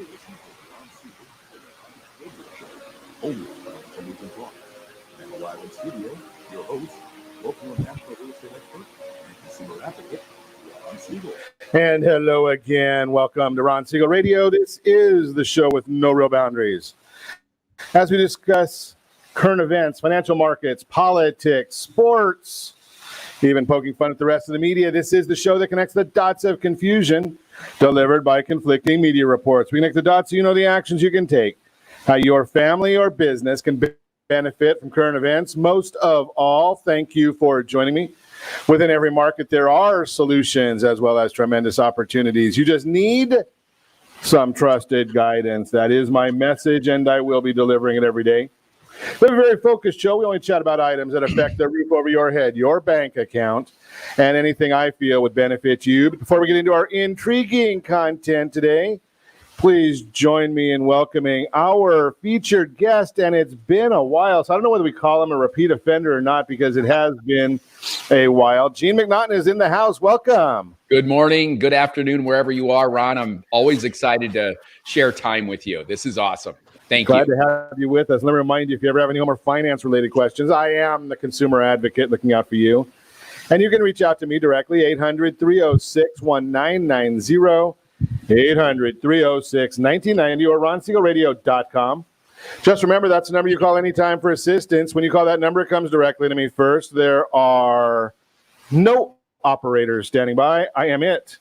You're listening to the Ron Siegel Show, only on Television Talk. And live in studio, your host, local and national real estate expert and consumer advocate, Ron Siegel. And hello again. Welcome to Ron Siegel Radio. This is the show with no real boundaries. As we discuss current events, financial markets, politics, sports, even poking fun at the rest of the media, this is the show that connects the dots of confusion delivered by conflicting media reports. We connect the dots so you know the actions you can take, how your family or business can benefit from current events. Most of all, thank you for joining me. Within every market, there are solutions as well as tremendous opportunities. You just need some trusted guidance. That is my message, and I will be delivering it every day. We have a very focused show. We only chat about items that affect the roof over your head, your bank account, and anything I feel would benefit you. But before we get into our intriguing content today, please join me in welcoming our featured guest, and it's been a while, so I don't know whether we call him a repeat offender or not because it has been a while. Gene McNaughton is in the house. Welcome. Good morning, good afternoon, wherever you are, Ron. I'm always excited to share time with you. This is awesome. Thank you. Glad to have you with us. Let me remind you, if you ever have any home or finance-related questions, I am the consumer advocate looking out for you. And you can reach out to me directly, 800-306-1990, 800-306-1990, or ronsiegelradio.com. Just remember, that's the number you call anytime for assistance. When you call that number, it comes directly to me first. There are no operators standing by. I am it.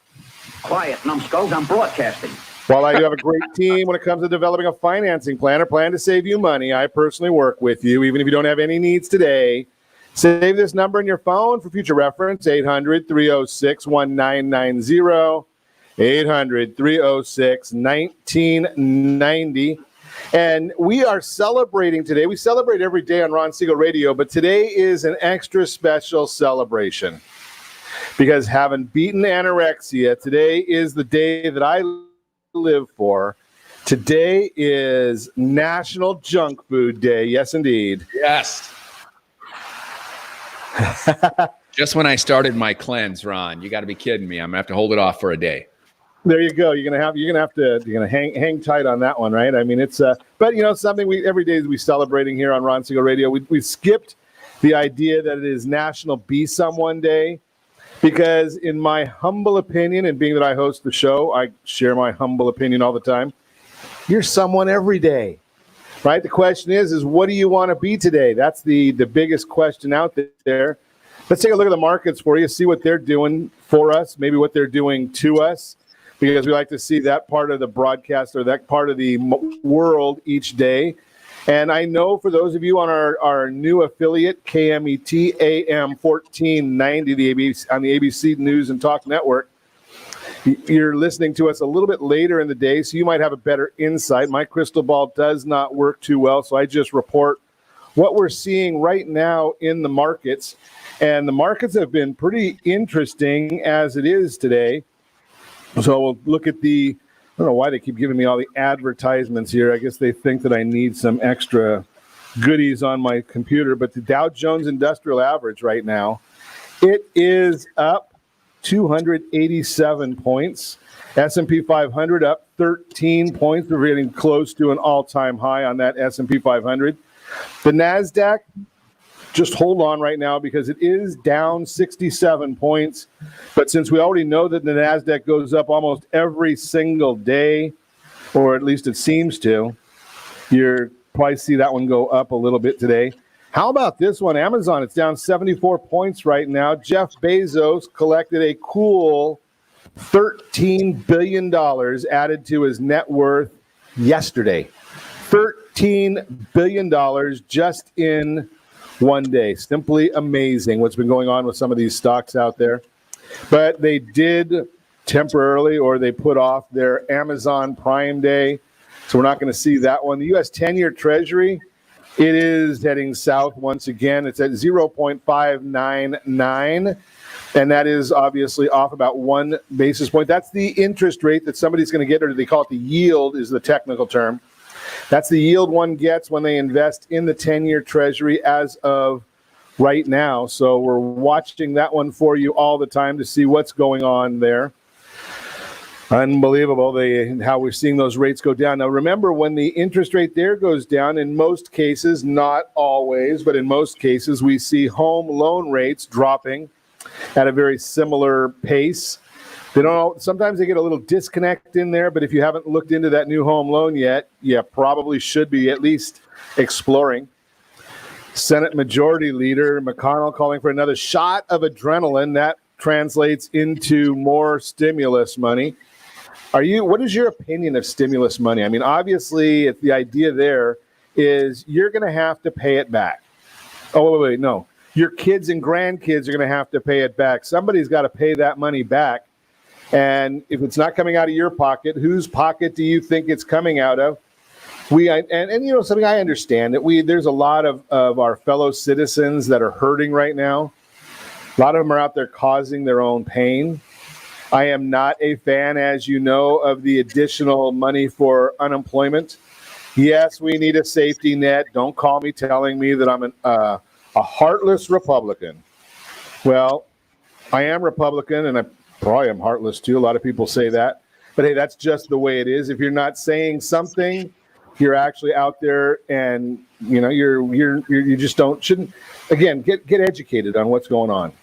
Quiet, numbskulls, I'm broadcasting. While I do have a great team when it comes to developing a financing plan or plan to save you money, I personally work with you, even if you don't have any needs today. Save this number in your phone for future reference, 800-306-1990, 800-306-1990. And we are celebrating today. We celebrate every day on Ron Siegel Radio, but today is an extra special celebration because having beaten anorexia, today is the day that I live for. Today is National Junk Food Day. Yes, indeed. Yes. Just when I started my cleanse, Ron, you got to be kidding me. I'm gonna have to hold it off for a day. There you go. You're gonna hang tight on that one, right? I mean, it's but you know something. We every day we celebrating here on Ron Siegel Radio. We skipped the idea that it is National Be Someone Day. Because in my humble opinion, and being that I host the show, I share my humble opinion all the time. You're someone every day, right? The question is what do you want to be today? That's the biggest question out there. Let's take a look at the markets for you, see what they're doing for us, maybe what they're doing to us, because we like to see that part of the broadcast or that part of the world each day. And I know for those of you on our new affiliate, KMET AM 1490, on the ABC News and Talk Network, you're listening to us a little bit later in the day, so you might have a better insight. My crystal ball does not work too well, so I just report what we're seeing right now in the markets. And the markets have been pretty interesting as it is today. So we'll look at I don't know why they keep giving me all the advertisements here. I guess they think that I need some extra goodies on my computer. But the Dow Jones Industrial Average right now, it is up 287 points. S&P 500 up 13 points. We're getting close to an all-time high on that S&P 500. The NASDAQ, just hold on right now because it is down 67 points. But since we already know that the NASDAQ goes up almost every single day, or at least it seems to, you'll probably see that one go up a little bit today. How about this one? Amazon, it's down 74 points right now. Jeff Bezos collected a cool $13 billion added to his net worth yesterday. $13 billion just in one day. Simply amazing what's been going on with some of these stocks out there. But they did temporarily, or they put off their Amazon Prime Day. So we're not going to see that one. The U.S. 10-year Treasury, it is heading south once again. It's at 0.599. And that is obviously off about 1 basis point. That's the interest rate that somebody's going to get, or they call it the yield is the technical term. That's the yield one gets when they invest in the 10-year Treasury as of right now. So we're watching that one for you all the time to see what's going on there. Unbelievable how we're seeing those rates go down. Now, remember, when the interest rate there goes down, in most cases, not always, but in most cases, we see home loan rates dropping at a very similar pace. Sometimes they get a little disconnect in there, but if you haven't looked into that new home loan yet, you probably should be at least exploring. Senate Majority Leader McConnell calling for another shot of adrenaline. That translates into more stimulus money. What is your opinion of stimulus money? I mean, obviously, the idea there is you're going to have to pay it back. Oh, wait, no. Your kids and grandkids are going to have to pay it back. Somebody's got to pay that money back. And if it's not coming out of your pocket, whose pocket do you think it's coming out of? Something I understand that there's a lot of our fellow citizens that are hurting right now. A lot of them are out there causing their own pain. I am not a fan, as you know, of the additional money for unemployment. Yes, we need a safety net. Don't call me telling me that I'm a heartless Republican. Well, I am Republican, and I probably am heartless too. A lot of people say that. But hey, that's just the way it is. If you're not saying something, you're actually out there, and you just shouldn't. Again, get educated on what's going on.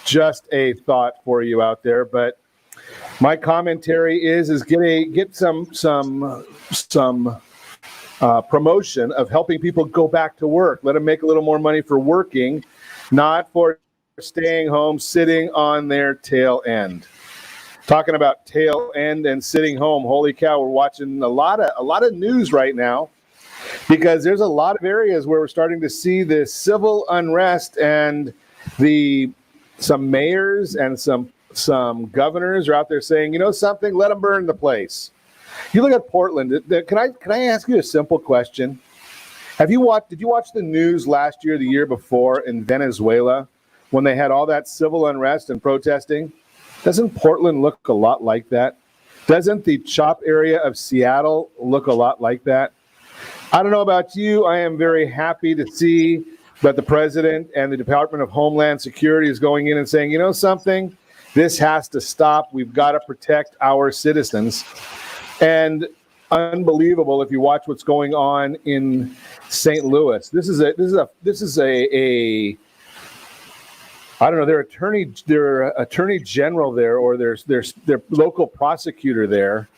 Just a thought for you out there. But my commentary is get some promotion of helping people go back to work. Let them make a little more money for working, not for staying home, sitting on their tail end. Talking about tail end and sitting home, holy cow, we're watching a lot of news right now, because there's a lot of areas where we're starting to see this civil unrest, and some mayors and some governors are out there saying, you know something, let them burn the place. You look at Portland. Can I ask you a simple question? Did you watch the news last year, the year before, in Venezuela, when they had all that civil unrest and protesting? Doesn't Portland look a lot like that? Doesn't the CHOP area of Seattle look a lot like that? I don't know about you. I am very happy to see that the president and the Department of Homeland Security is going in and saying, you know something, this has to stop. We've got to protect our citizens. And unbelievable if you watch what's going on in St. Louis. This is a I don't know, their attorney general there, or their local prosecutor there.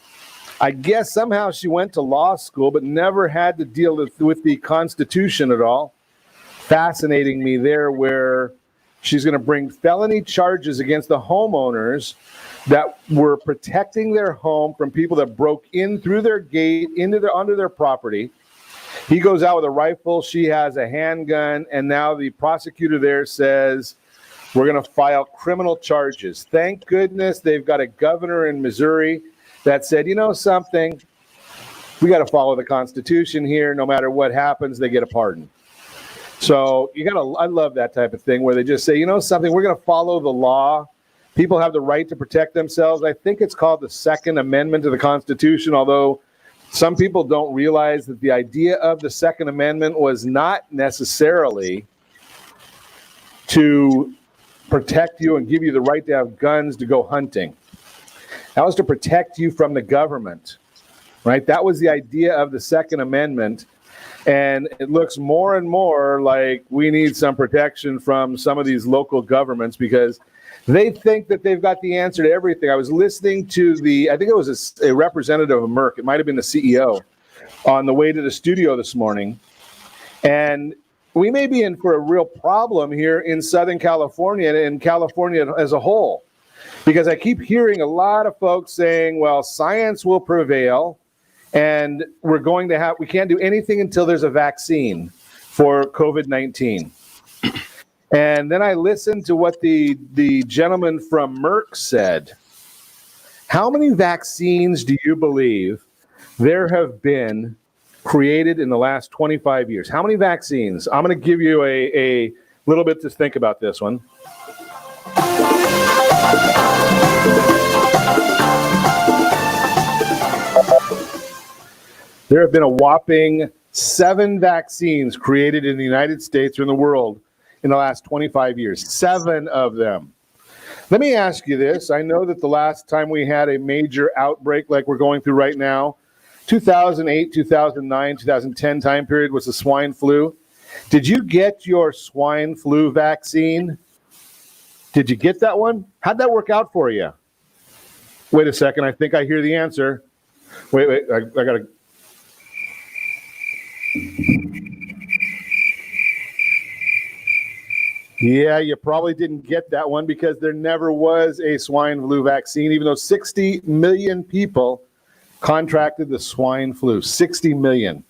I guess somehow she went to law school, but never had to deal with the Constitution at all. Fascinating me there, where she's going to bring felony charges against the homeowners that were protecting their home from people that broke in through their gate onto their property. He goes out with a rifle. She has a handgun, and now the prosecutor there says, we're going to file criminal charges. Thank goodness they've got a governor in Missouri that said, you know something, we got to follow the Constitution here. No matter what happens, they get a pardon. So I love that type of thing where they just say, you know something, we're going to follow the law. People have the right to protect themselves. I think it's called the Second Amendment to the Constitution, although some people don't realize that the idea of the Second Amendment was not necessarily to protect you and give you the right to have guns to go hunting. That was to protect you from the government, right? That was the idea of the Second Amendment. And it looks more and more like we need some protection from some of these local governments, because they think that they've got the answer to everything. I was listening to I think it was a representative of Merck. It might have been the CEO on the way to the studio this morning. And we may be in for a real problem here in Southern California and California as a whole, because I keep hearing a lot of folks saying, well, science will prevail, and we can't do anything until there's a vaccine for COVID-19. And then I listened to what the gentleman from Merck said. How many vaccines do you believe there have been created in the last 25 years? How many vaccines? I'm going to give you a little bit to think about this one. There have been a whopping 7 vaccines created in the United States or in the world in the last 25 years. 7 of them. Let me ask you this. I know that the last time we had a major outbreak like we're going through right now, 2008, 2009, 2010 time period was the swine flu. Did you get your swine flu vaccine? Did you get that one? How'd that work out for you? Wait a second. I think I hear the answer. Wait. I got to. Yeah, you probably didn't get that one because there never was a swine flu vaccine, even though 60 million people contracted the swine flu. 60 million.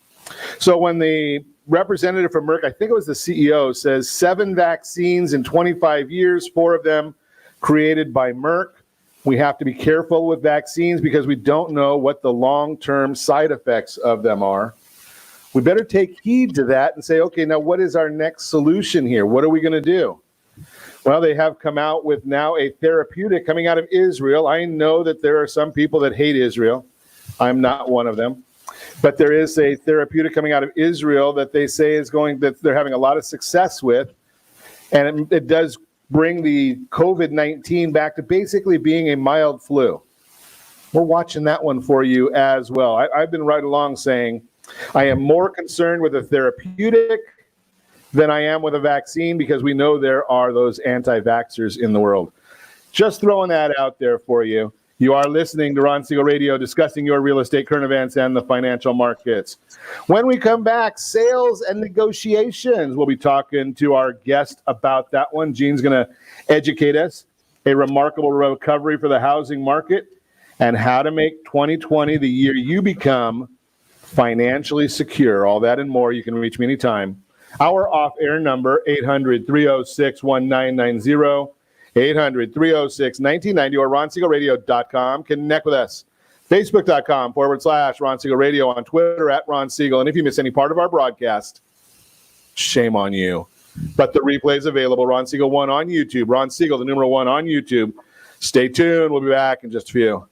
So when the representative from Merck, I think it was the CEO, says 7 vaccines in 25 years, 4 of them created by Merck. We have to be careful with vaccines because we don't know what the long-term side effects of them are. We better take heed to that and say, okay, now what is our next solution here? What are we going to do? Well, they have come out with now a therapeutic coming out of Israel. I know that there are some people that hate Israel. I'm not one of them. But there is a therapeutic coming out of Israel that they say that they're having a lot of success with. And it does bring the COVID-19 back to basically being a mild flu. We're watching that one for you as well. I've been right along saying I am more concerned with a therapeutic than I am with a vaccine because we know there are those anti-vaxxers in the world. Just throwing that out there for you. You are listening to Ron Siegel Radio discussing your real estate, current events, and the financial markets. When we come back, sales and negotiations. We'll be talking to our guest about that one. Gene's going to educate us. A remarkable recovery for the housing market and how to make 2020 the year you become financially secure. All that and more. You can reach me anytime. Our off-air number, 800-306-1990, 800-306-1990, or RonSiegelRadio.com. Connect with us. Facebook.com/Ron Siegel Radio, on Twitter @Ron Siegel. And if you miss any part of our broadcast, shame on you. But the replay is available. Ron Siegel 1 on YouTube. Ron Siegel, the numeral 1 on YouTube. Stay tuned. We'll be back in just a few.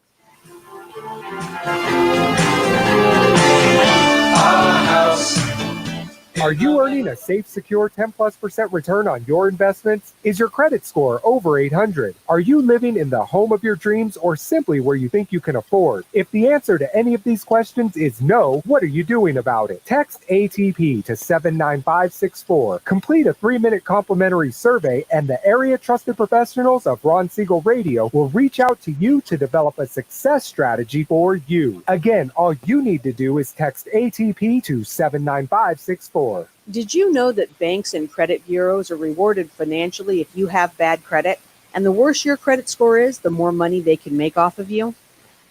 Are you earning a safe, secure 10+% return on your investments? Is your credit score over 800? Are you living in the home of your dreams or simply where you think you can afford? If the answer to any of these questions is no, what are you doing about it? Text ATP to 79564. Complete a 3-minute complimentary survey, and the area trusted professionals of Ron Siegel Radio will reach out to you to develop a success strategy for you. Again, all you need to do is text ATP to 79564. Did you know that banks and credit bureaus are rewarded financially if you have bad credit? And the worse your credit score is, the more money they can make off of you?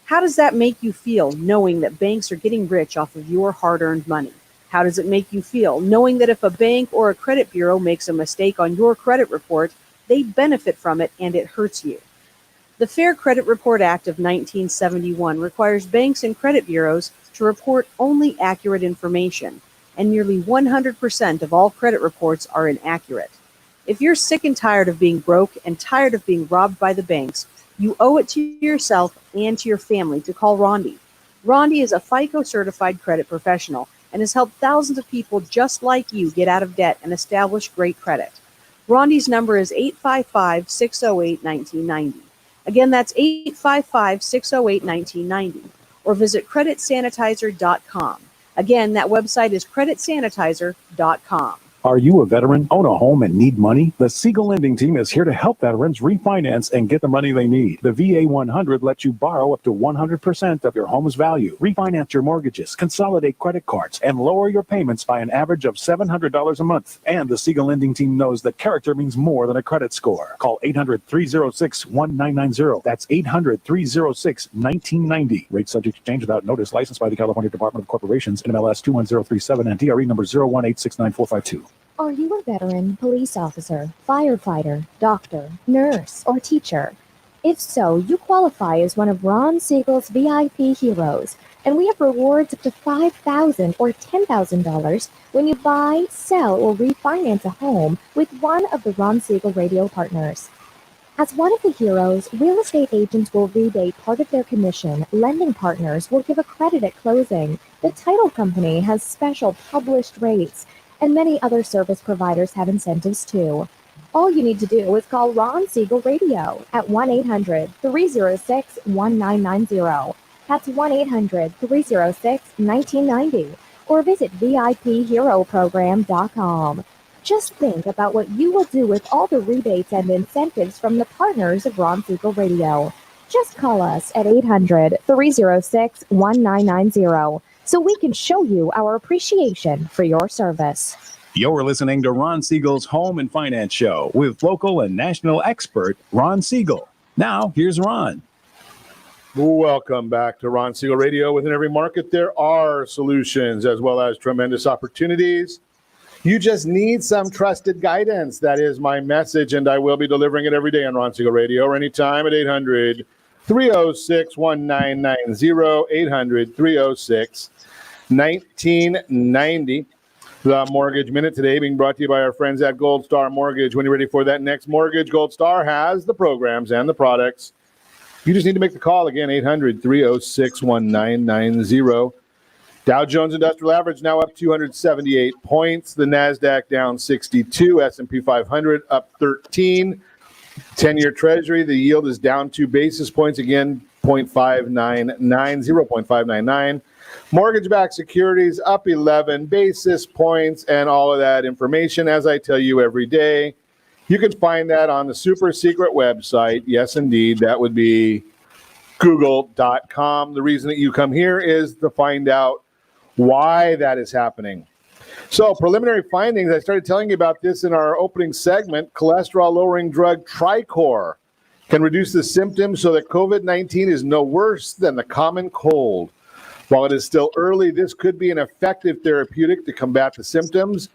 How does that make you feel, knowing that banks are getting rich off of your hard-earned money? How does it make you feel, knowing that if a bank or a credit bureau makes a mistake on your credit report, they benefit from it and it hurts you? The Fair Credit Report Act of 1971 requires banks and credit bureaus to report only accurate information, and nearly 100% of all credit reports are inaccurate. If you're sick and tired of being broke and tired of being robbed by the banks, you owe it to yourself and to your family to call Rondi. Rondi is a FICO-certified credit professional and has helped thousands of people just like you get out of debt and establish great credit. Rondi's number is 855-608-1990. Again, that's 855-608-1990. Or visit creditsanitizer.com. Again, that website is creditsanitizer.com. Are you a veteran, own a home, and need money? The Siegel Lending Team is here to help veterans refinance and get the money they need. The VA 100 lets you borrow up to 100% of your home's value, refinance your mortgages, consolidate credit cards, and lower your payments by an average of $700 a month. And the Siegel Lending Team knows that character means more than a credit score. Call 800-306-1990. That's 800-306-1990. Rate subject to change without notice. Licensed by the California Department of Corporations, NMLS 21037, and DRE number 018694452. Are you a veteran, police officer, firefighter, doctor, nurse, or teacher? If so, you qualify as one of Ron Siegel's VIP heroes, and we have rewards up to $5,000 or $10,000 when you buy, sell, or refinance a home with one of the Ron Siegel Radio partners. As one of the heroes, real estate agents will rebate part of their commission. Lending partners will give a credit at closing. The title company has special published rates, and many other service providers have incentives too. All you need to do is call Ron Siegel Radio at 1-800-306-1990. That's 1-800-306-1990. Or visit VIPHeroProgram.com. Just think about what you will do with all the rebates and incentives from the partners of Ron Siegel Radio. Just call us at 800-306-1990 so we can show you our appreciation for your service. You're listening to Ron Siegel's Home and Finance Show with local and national expert Ron Siegel. Now, here's Ron. Welcome back to Ron Siegel Radio. Within every market, there are solutions as well as tremendous opportunities. You just need some trusted guidance. That is my message, and I will be delivering it every day on Ron Siegel Radio or anytime at 800-306-1990, 800-306-1990. The Mortgage Minute today being brought to you by our friends at Gold Star Mortgage. When you're ready for that next mortgage, Gold Star has the programs and the products. You just need to make the call again, 800-306-1990. Dow Jones Industrial Average now up 278 points. The NASDAQ down 62. S&P 500 up 13. 10-year Treasury, the yield is down 2 basis points. Again, 0.599. Mortgage-backed securities up 11 basis points. And all of that information, as I tell you every day, you can find that on the super secret website. Yes, indeed, that would be google.com. The reason that you come here is to find out why that is happening. So preliminary findings, I started telling you about this in our opening segment. Cholesterol-lowering drug Tricor can reduce the symptoms so that COVID-19 is no worse than the common cold. While it is still early, this could be an effective therapeutic to combat the symptoms.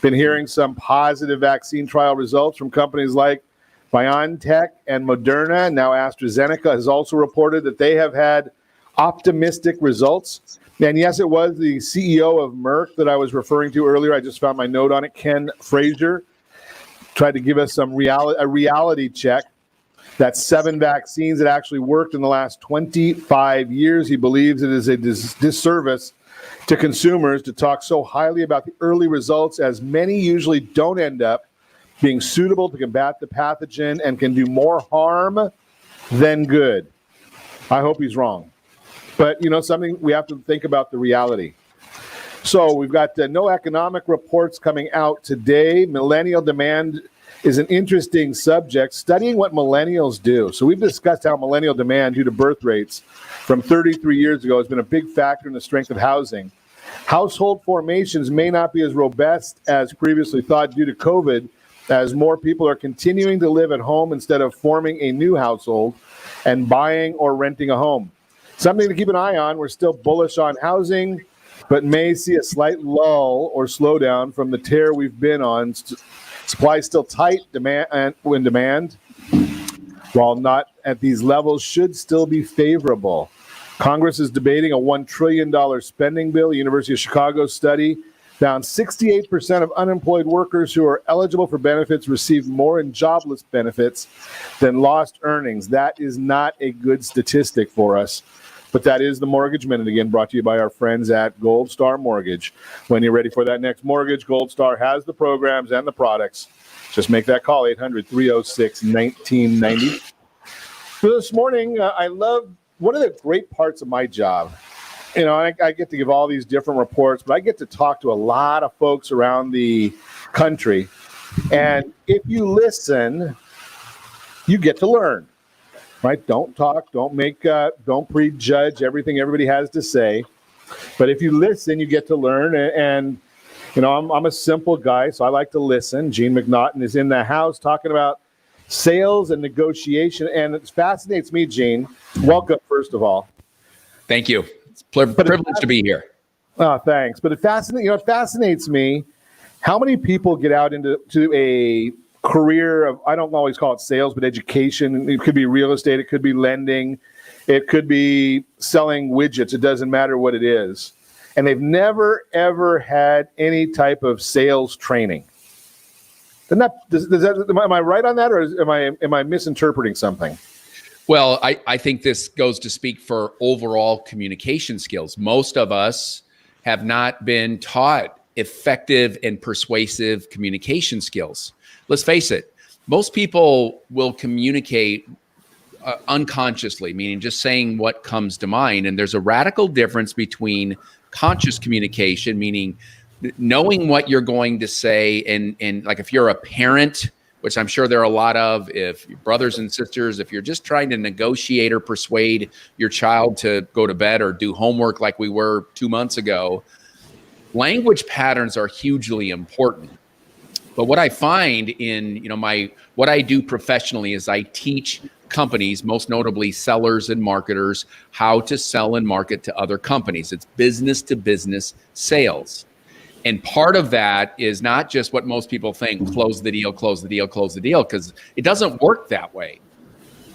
Been hearing some positive vaccine trial results from companies like BioNTech and Moderna. Now AstraZeneca has also reported that they have had optimistic results. And yes, it was the CEO of Merck that I was referring to earlier. I just found my note on it. Ken Frazier tried to give us some reality check. That's 7 vaccines that actually worked in the last 25 years. He believes it is a disservice to consumers to talk so highly about the early results, as many usually don't end up being suitable to combat the pathogen and can do more harm than good. I hope he's wrong. But, something we have to think about the reality. So we've got no economic reports coming out today. Millennial demand is an interesting subject, studying what millennials do. So we've discussed how millennial demand due to birth rates from 33 years ago has been a big factor in the strength of housing. Household formations may not be as robust as previously thought due to COVID, as more people are continuing to live at home instead of forming a new household and buying or renting a home. Something to keep an eye on. We're still bullish on housing, but may see a slight lull or slowdown from the tear we've been on. Supply is still tight, demand, while not at these levels, should still be favorable. Congress is debating a $1 trillion spending bill. University of Chicago study found 68% of unemployed workers who are eligible for benefits received more in jobless benefits than lost earnings. That is not a good statistic for us. But that is the Mortgage Minute, again, brought to you by our friends at Gold Star Mortgage. When you're ready for that next mortgage, Gold Star has the programs and the products. Just make that call, 800-306-1990. So this morning, I love one of the great parts of my job. I get to give all these different reports, but I get to talk to a lot of folks around the country. And if you listen, you get to learn. Right? Don't talk, don't prejudge everything everybody has to say. But if you listen, you get to learn. And I'm a simple guy, so I like to listen. Gene McNaughton is in the house talking about sales and negotiation. And it fascinates me, Gene. Welcome, first of all. Thank you. It's a privilege to be here. Oh, thanks. But it fascinates me how many people get out into a career of, I don't always call it sales, but education. It could be real estate. It could be lending. It could be selling widgets. It doesn't matter what it is. And they've never, ever had any type of sales training. Am I right on that, or am I misinterpreting something? Well, I think this goes to speak for overall communication skills. Most of us have not been taught effective and persuasive communication skills. let's face it, most people will communicate unconsciously, meaning just saying what comes to mind. And there's a radical difference between conscious communication, meaning knowing what you're going to say. And like if you're a parent, which I'm sure there are a lot of, if your brothers and sisters, if you're just trying to negotiate or persuade your child to go to bed or do homework like we were 2 months ago, language patterns are hugely important. But what I find in, what I do professionally is I teach companies, most notably sellers and marketers, how to sell and market to other companies. It's business to business sales. And part of that is not just what most people think, close the deal, close the deal, close the deal, because it doesn't work that way.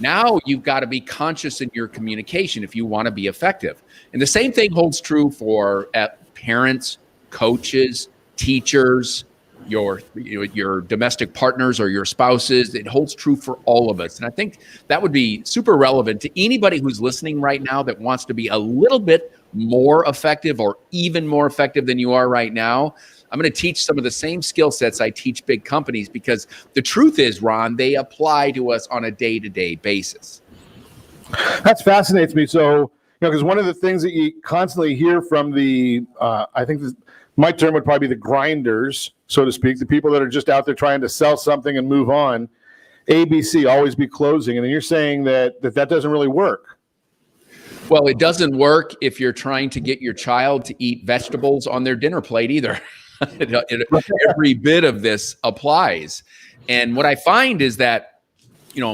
Now you've got to be conscious in your communication if you want to be effective. And the same thing holds true for parents, coaches, teachers, your domestic partners or your spouses. It holds true for all of us. And I think that would be super relevant to anybody who's listening right now that wants to be a little bit more effective or even more effective than you are right now. I'm going to teach some of the same skill sets I teach big companies, because the truth is, Ron, they apply to us on a day-to-day basis. That fascinates me. So, because one of the things that you constantly hear from the, I think my term would probably be the grinders, so to speak, the people that are just out there trying to sell something and move on. ABC, always be closing. And then you're saying that doesn't really work. Well, it doesn't work if you're trying to get your child to eat vegetables on their dinner plate either. Every bit of this applies. And what I find is that,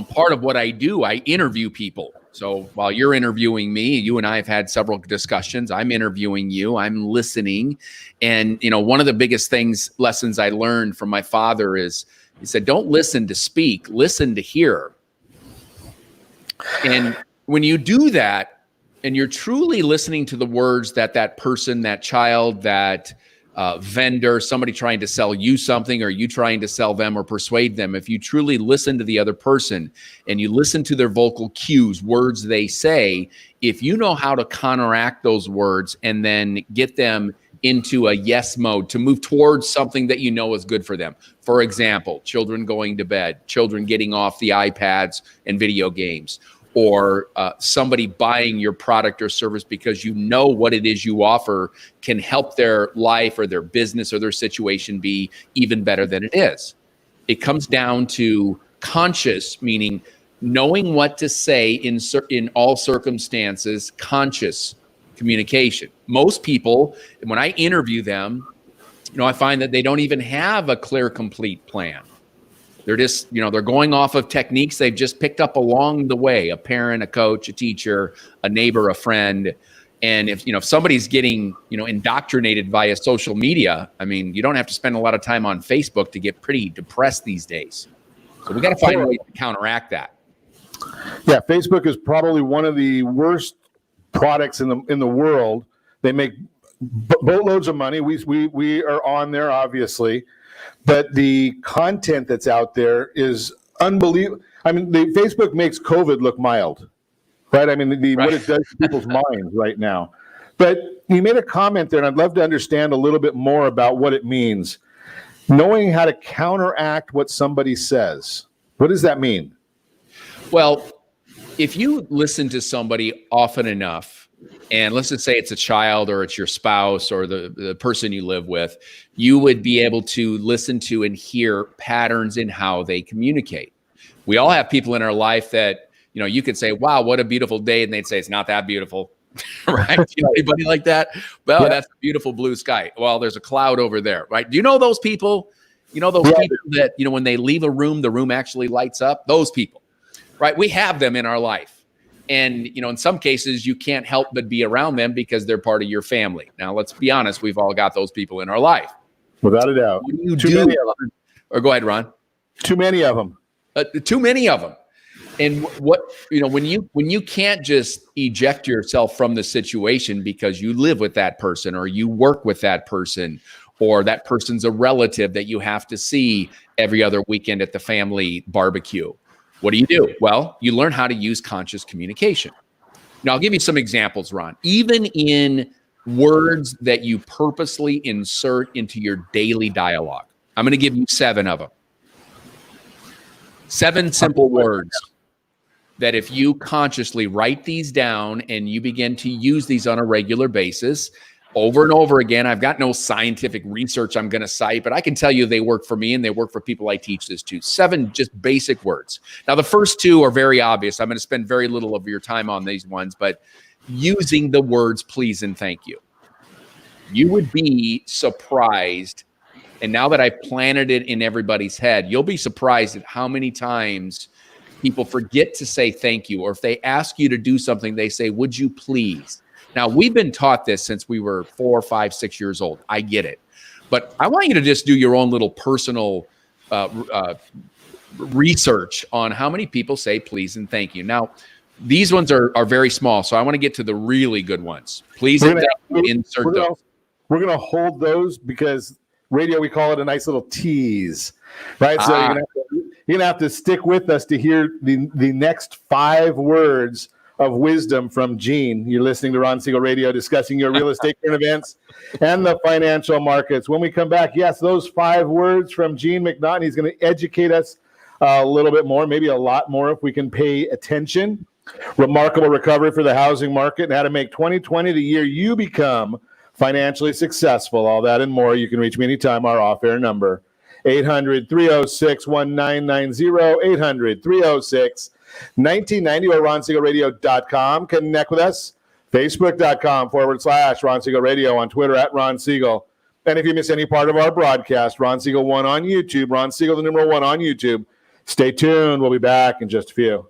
part of what I do, I interview people. So while you're interviewing me, you and I have had several discussions. I'm interviewing you. I'm listening. And, one of the biggest lessons I learned from my father is he said, don't listen to speak, listen to hear. And when you do that, and you're truly listening to the words that person, that child, that vendor, somebody trying to sell you something, or you trying to sell them or persuade them, if you truly listen to the other person and you listen to their vocal cues, words they say, if you know how to counteract those words and then get them into a yes mode to move towards something that you know is good for them. For example, children going to bed, children getting off the iPads and video games, or somebody buying your product or service because you know what it is you offer can help their life or their business or their situation be even better than it is. It comes down to conscious, meaning knowing what to say in all circumstances, conscious communication. Most people, when I interview them, I find that they don't even have a clear, complete plan. They're just, they're going off of techniques they've just picked up along the way, a parent, a coach, a teacher, a neighbor, a friend. And if somebody's getting, indoctrinated via social media, you don't have to spend a lot of time on Facebook to get pretty depressed these days. So we got to find ways to counteract that. Yeah, Facebook is probably one of the worst products in the world. They make boatloads of money. We are on there, obviously. But the content that's out there is unbelievable. Facebook makes COVID look mild, right? What it does to people's minds right now. But you made a comment there, and I'd love to understand a little bit more about what it means. Knowing how to counteract what somebody says. What does that mean? Well, if you listen to somebody often enough, and let's just say it's a child or it's your spouse or the person you live with, you would be able to listen to and hear patterns in how they communicate. We all have people in our life that, you could say, wow, what a beautiful day. And they'd say, it's not that beautiful, right? Anybody like that? Well, yeah. That's a beautiful blue sky. Well, there's a cloud over there, right? Do you know those people? People that, when they leave a room, the room actually lights up? Those people, right? We have them in our life. And, in some cases, you can't help but be around them because they're part of your family. Now, let's be honest. We've all got those people in our life. Without a doubt. Too many of them. Or go ahead, Ron. Too many of them. Too many of them. And when you can't just eject yourself from the situation because you live with that person or you work with that person or that person's a relative that you have to see every other weekend at the family barbecue. What do? Well, you learn how to use conscious communication. Now, I'll give you some examples, Ron. Even in words that you purposely insert into your daily dialogue. I'm going to give you 7 of them. 7 simple words that if you consciously write these down and you begin to use these on a regular basis over and over again, I've got no scientific research I'm going to cite, but I can tell you they work for me and they work for people I teach this to. 7 just basic words. Now, the first 2 are very obvious. I'm going to spend very little of your time on these ones, but using the words please and thank you. You would be surprised. And now that I've planted it in everybody's head, you'll be surprised at how many times people forget to say thank you, or if they ask you to do something, they say, would you please? Now, we've been taught this since we were 4, 5, 6 years old. I get it. But I want you to just do your own little personal research on how many people say please and thank you. Now, these ones are very small, so I want to get to the really good ones. Please and thank you, insert those. We're going to hold those because radio, we call it a nice little tease, right? So you're going to have to stick with us to hear the next 5 words of wisdom from Gene. You're listening to Ron Siegel Radio, discussing your real estate current events and the financial markets. When we come back, yes, those 5 words from Gene McNaughton. He's going to educate us a little bit more, maybe a lot more if we can pay attention. Remarkable recovery for the housing market and how to make 2020 the year you become financially successful. All that and more. You can reach me anytime. Our off-air number, 800-306-1990, 800-306-1990, or RonSiegelRadio.com. Connect with us, Facebook.com/Ron Siegel Radio, on Twitter @Ron Siegel. And if you miss any part of our broadcast, Ron Siegel 1 on YouTube, Ron Siegel, the number 1 on YouTube. Stay tuned. We'll be back in just a few.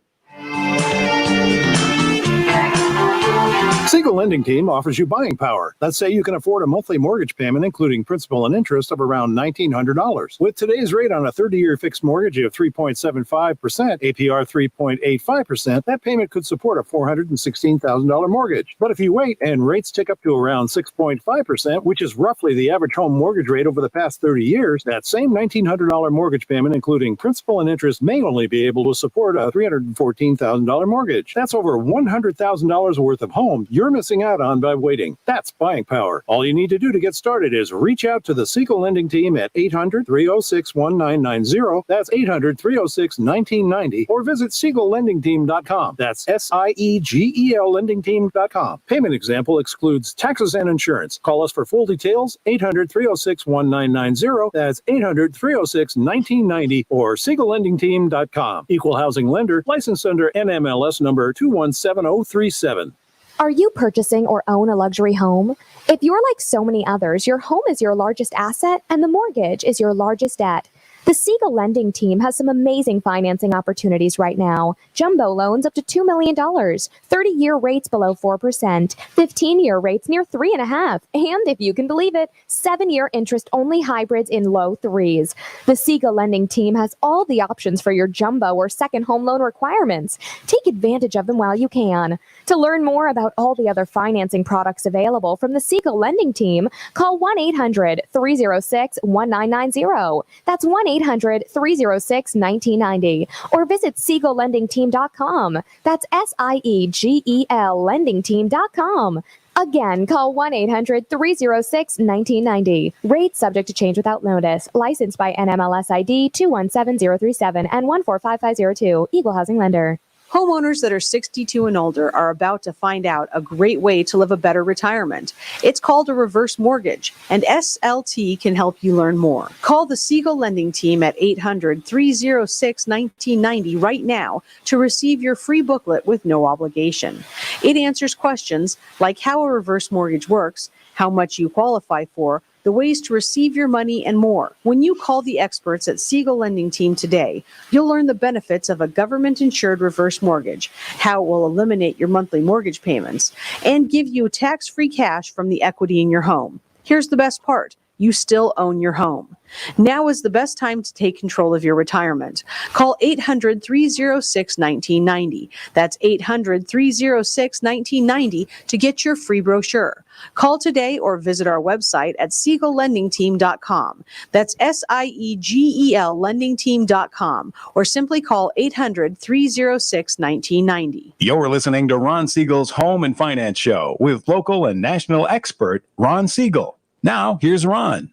Siegel Lending Team offers you buying power. Let's say you can afford a monthly mortgage payment, including principal and interest, of around $1,900. With today's rate on a 30-year fixed mortgage of 3.75%, APR 3.85%, that payment could support a $416,000 mortgage. But if you wait and rates tick up to around 6.5%, which is roughly the average home mortgage rate over the past 30 years, that same $1,900 mortgage payment, including principal and interest, may only be able to support a $314,000 mortgage. That's over $100,000 worth of home you're missing out on by waiting. That's buying power. All you need to do to get started is reach out to the Siegel Lending Team at 800-306-1990. That's 800-306-1990. Or visit SiegelLendingTeam.com. That's SIEGEL LendingTeam.com. Payment example excludes taxes and insurance. Call us for full details, 800-306-1990. That's 800-306-1990 or SiegelLendingTeam.com. Equal housing lender, licensed under NMLS number 217037. Are you purchasing or own a luxury home? If you're like so many others, your home is your largest asset and the mortgage is your largest debt. The Siegel Lending Team has some amazing financing opportunities right now. Jumbo loans up to $2 million, 30-year rates below 4%, 15-year rates near 3.5%, and if you can believe it, 7-year interest-only hybrids in low 3s. The Siegel Lending Team has all the options for your jumbo or second home loan requirements. Take advantage of them while you can. To learn more about all the other financing products available from the Siegel Lending Team, call 1-800-306-1990. That's 1-800-306-1990. Or visit SiegelLendingTeam.com. That's SIEGEL LendingTeam.com. Again, call 1-800-306-1990. Rates subject to change without notice. Licensed by NMLS ID 217037 and 145502. Equal housing lender. Homeowners that are 62 and older are about to find out a great way to live a better retirement. It's called a reverse mortgage, and SLT can help you learn more. Call the Siegel Lending Team at 800-306-1990 right now to receive your free booklet with no obligation. It answers questions like how a reverse mortgage works, how much you qualify for, the ways to receive your money, and more. When you call the experts at Siegel Lending Team today, you'll learn the benefits of a government-insured reverse mortgage, how it will eliminate your monthly mortgage payments, and give you tax-free cash from the equity in your home. Here's the best part. You still own your home. Now is the best time to take control of your retirement. Call 800-306-1990. That's 800-306-1990 to get your free brochure. Call today or visit our website at SiegelLendingTeam.com. That's SIEGEL LendingTeam.com, or simply call 800-306-1990. You're listening to Ron Siegel's Home and Finance Show with local and national expert Ron Siegel. Now, here's Ron.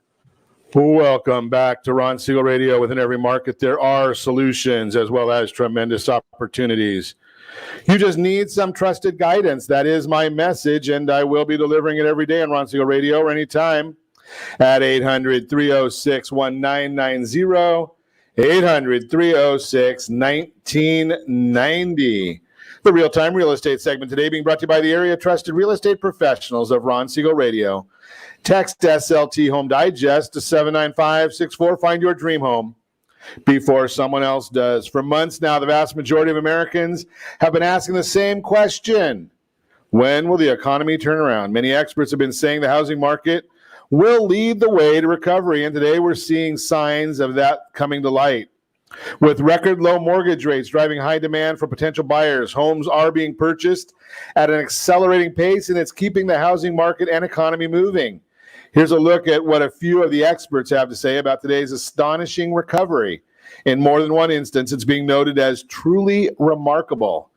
Welcome back to Ron Siegel Radio. Within every market, there are solutions as well as tremendous opportunities. You just need some trusted guidance. That is my message, and I will be delivering it every day on Ron Siegel Radio or anytime at 800-306-1990, 800-306-1990. The Real-Time Real Estate segment today being brought to you by the area trusted real estate professionals of Ron Siegel Radio. Text SLT Home Digest to 79564. Find your dream home before someone else does. For months now, the vast majority of Americans have been asking the same question. When will the economy turn around? Many experts have been saying the housing market will lead the way to recovery, and today we're seeing signs of that coming to light. With record low mortgage rates driving high demand for potential buyers, homes are being purchased at an accelerating pace, and it's keeping the housing market and economy moving. Here's a look at what a few of the experts have to say about today's astonishing recovery. In more than one instance, it's being noted as truly remarkable.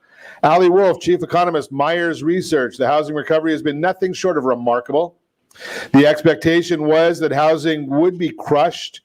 Ali Wolf, chief economist, Myers Research. The housing recovery has been nothing short of remarkable. The expectation was that housing would be crushed.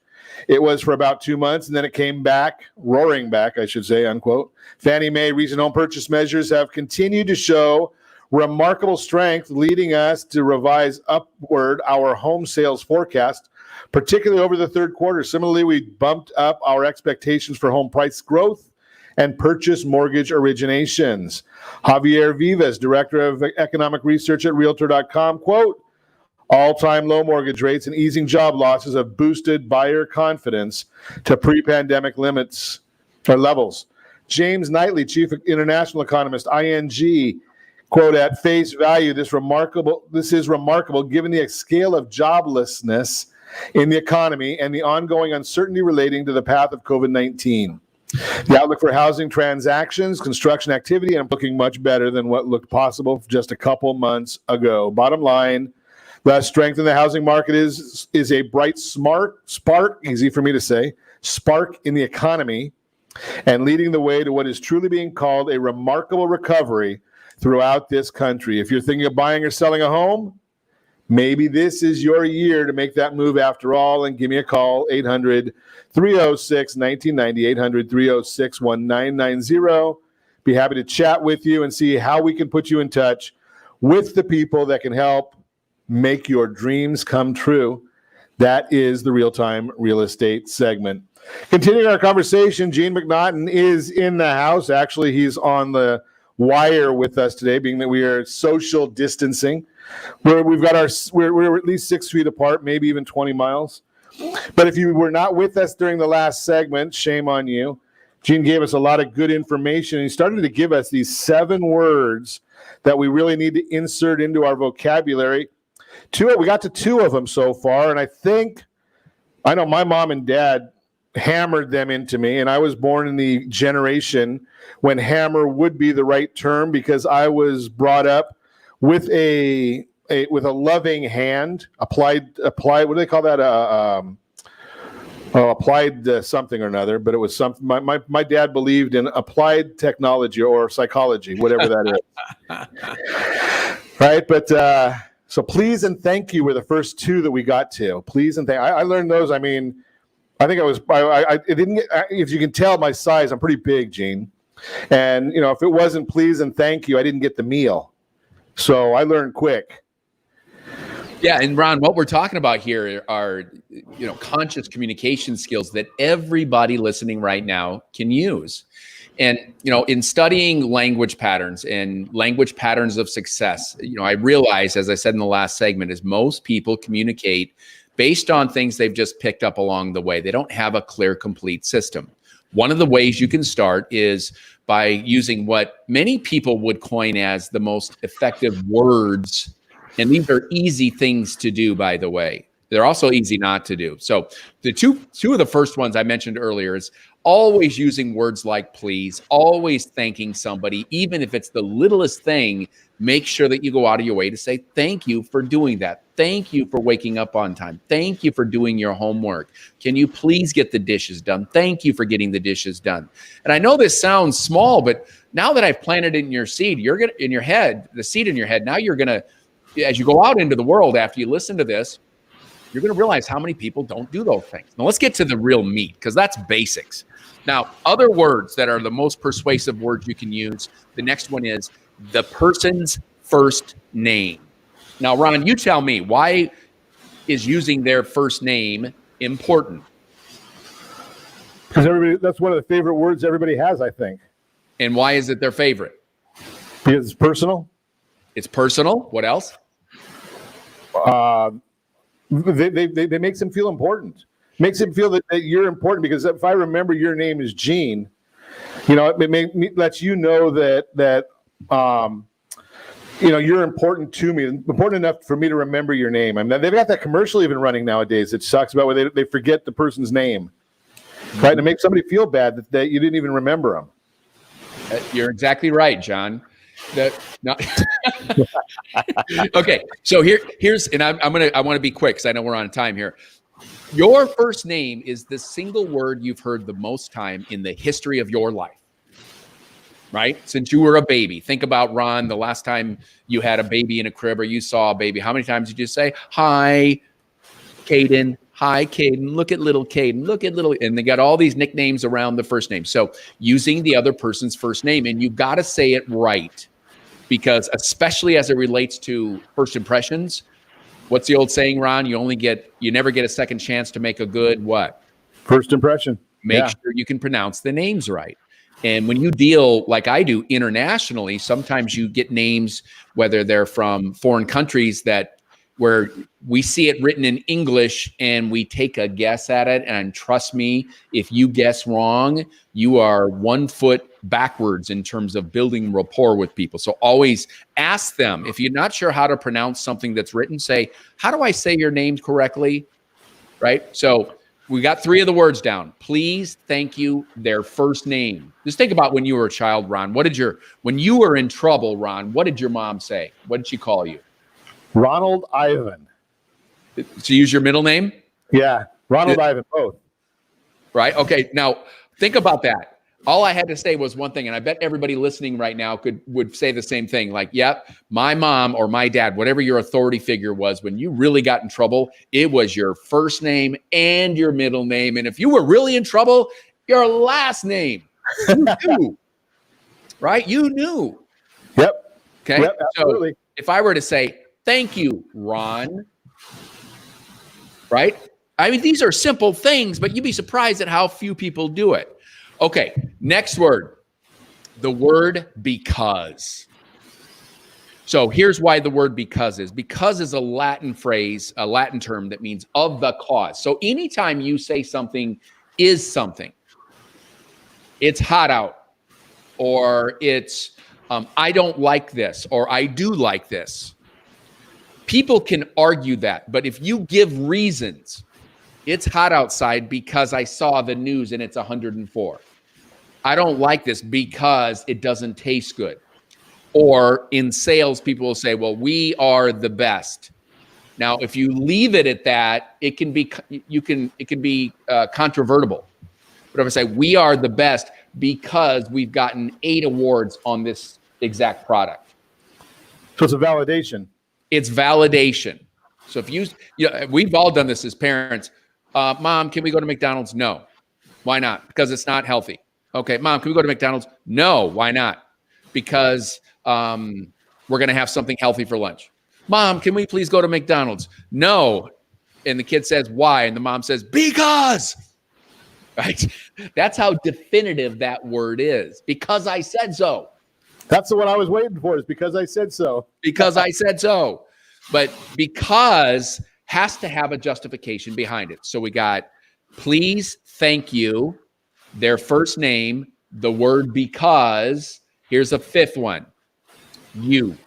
It was for about 2 months, and then it came back, roaring back, I should say, unquote. Fannie Mae recent home purchase measures have continued to show remarkable strength, leading us to revise upward our home sales forecast, particularly over the third quarter. Similarly, we bumped up our expectations for home price growth and purchase mortgage originations. Javier Vivas, director of economic research at Realtor.com, quote, all-time low mortgage rates and easing job losses have boosted buyer confidence to pre-pandemic limits or levels. James Knightley, chief international economist, ING, quote, at face value, this is remarkable given the scale of joblessness in the economy and the ongoing uncertainty relating to the path of COVID-19. The outlook for housing transactions, construction activity, and looking much better than what looked possible just a couple months ago. Bottom line, the strength in the housing market is a bright spark, easy for me to say, spark in the economy, and leading the way to what is truly being called a remarkable recovery throughout this country. If you're thinking of buying or selling a home, maybe this is your year to make that move after all, and give me a call, 800-306-1990, 800-306-1990. Be happy to chat with you and see how we can put you in touch with the people that can help make your dreams come true. That is the Real-Time Real Estate segment. Continuing our conversation, Gene McNaughton is in the house. Actually, he's on the wire with us today, being that we are social distancing. We're at least 6 feet apart, maybe even 20 miles. But if you were not with us during the last segment, shame on you. Gene gave us a lot of good information, and he started to give us these 7 words that we really need to insert into our vocabulary. We got to 2 of them so far, and I know my mom and dad hammered them into me, and I was born in the generation when hammer would be the right term because I was brought up with a loving hand applied. What do they call that? Applied something or another, but it was something. My dad believed in applied technology or psychology, whatever that is. Right, but so please and thank you were the first 2 that we got to. Please and thank. I learned those. I mean, I think it didn't get, if you can tell my size, I'm pretty big, Gene. And, if it wasn't please and thank you, I didn't get the meal. So I learned quick. Yeah. And Ron, what we're talking about here are, conscious communication skills that everybody listening right now can use. And, in studying language patterns and language patterns of success, I realize, as I said in the last segment, is most people communicate based on things they've just picked up along the way. They don't have a clear, complete system. One of the ways you can start is by using what many people would coin as the most effective words. And these are easy things to do, by the way. They're also easy not to do. So the two of the first ones I mentioned earlier is always using words like please, always thanking somebody, even if it's the littlest thing. Make sure that you go out of your way to say thank you for doing that. Thank you for waking up on time. Thank you for doing your homework. Can you please get the dishes done? Thank you for getting the dishes done. And I know this sounds small, but now that I've planted it in your seed, the seed in your head, now you're going to, as you go out into the world after you listen to this, you're going to realize how many people don't do those things. Now let's get to the real meat, because that's basics. Now, other words that are the most persuasive words you can use. The next one is the person's first name. Now, Ron, you tell me, why is using their first name important? Because that's one of the favorite words everybody has, I think. And why is it their favorite? Because it's personal. It's personal. What else? They makes them feel important. Makes them feel that you're important, because if I remember your name is Gene, it lets you know that you're important to me, important enough for me to remember your name. I mean, they've got that commercial even running nowadays. It sucks about where they forget the person's name. Right, to make somebody feel bad that you didn't even remember them. You're exactly right, John. Okay, so here's, and I want to be quick because I know we're on time here. Your first name is the single word you've heard the most time in the history of your life, right? Since you were a baby. Think about, Ron, the last time you had a baby in a crib or you saw a baby. How many times did you say, "Hi, Caden"? "Hi, Caden. Look at little Caden. Look at little," and they got all these nicknames around the first name. So using the other person's first name, and you've got to say it right, because especially as it relates to first impressions, what's the old saying, Ron? You never get a second chance to make a good what? First impression. Make sure you can pronounce the names right. And when you deal like I do internationally, sometimes you get names, whether they're from foreign countries, where we see it written in English and we take a guess at it. And trust me, if you guess wrong, you are 1 foot backwards in terms of building rapport with people. So always ask them. If you're not sure how to pronounce something that's written, say, "How do I say your name correctly?" Right? So we got 3 of the words down. Please, thank you, their first name. Just think about when you were a child, Ron. When you were in trouble, Ron, what did your mom say? What did she call you? Ronald Ivan. To use your middle name? Yeah, Ronald Ivan, both. Right? Okay, now think about that. All I had to say was one thing, and I bet everybody listening right now would say the same thing. Like, yep, my mom or my dad, whatever your authority figure was, when you really got in trouble, it was your first name and your middle name. And if you were really in trouble, your last name. You knew. Right? You knew. Yep. Okay. Yep, absolutely. So if I were to say, "Thank you, Ron," right? I mean, these are simple things, but you'd be surprised at how few people do it. Okay, next word, the word because. So here's why the word because is. Because is a Latin phrase, a Latin term that means of the cause. So anytime you say something is something, it's hot out, or it's I don't like this, or I do like this. People can argue that, but if you give reasons, it's hot outside because I saw the news and it's 104. I don't like this because it doesn't taste good. Or in sales, people will say, "Well, we are the best." Now, if you leave it at that, it can be controvertible. But if I say we are the best because we've gotten 8 awards on this exact product, so it's a validation. It's validation. So if we've all done this as parents. "Mom, can we go to McDonald's?" "No." "Why not?" "Because it's not healthy." "Okay, Mom, can we go to McDonald's?" "No." "Why not?" "Because we're going to have something healthy for lunch." "Mom, can we please go to McDonald's?" "No." And the kid says, "Why?" And the mom says, "Because." Right? That's how definitive that word is. Because I said so. That's the one I was waiting for, is because I said so. Because I said so. But because has to have a justification behind it. So we got please, thank you, their first name, the word because. Here's a 5th one. You.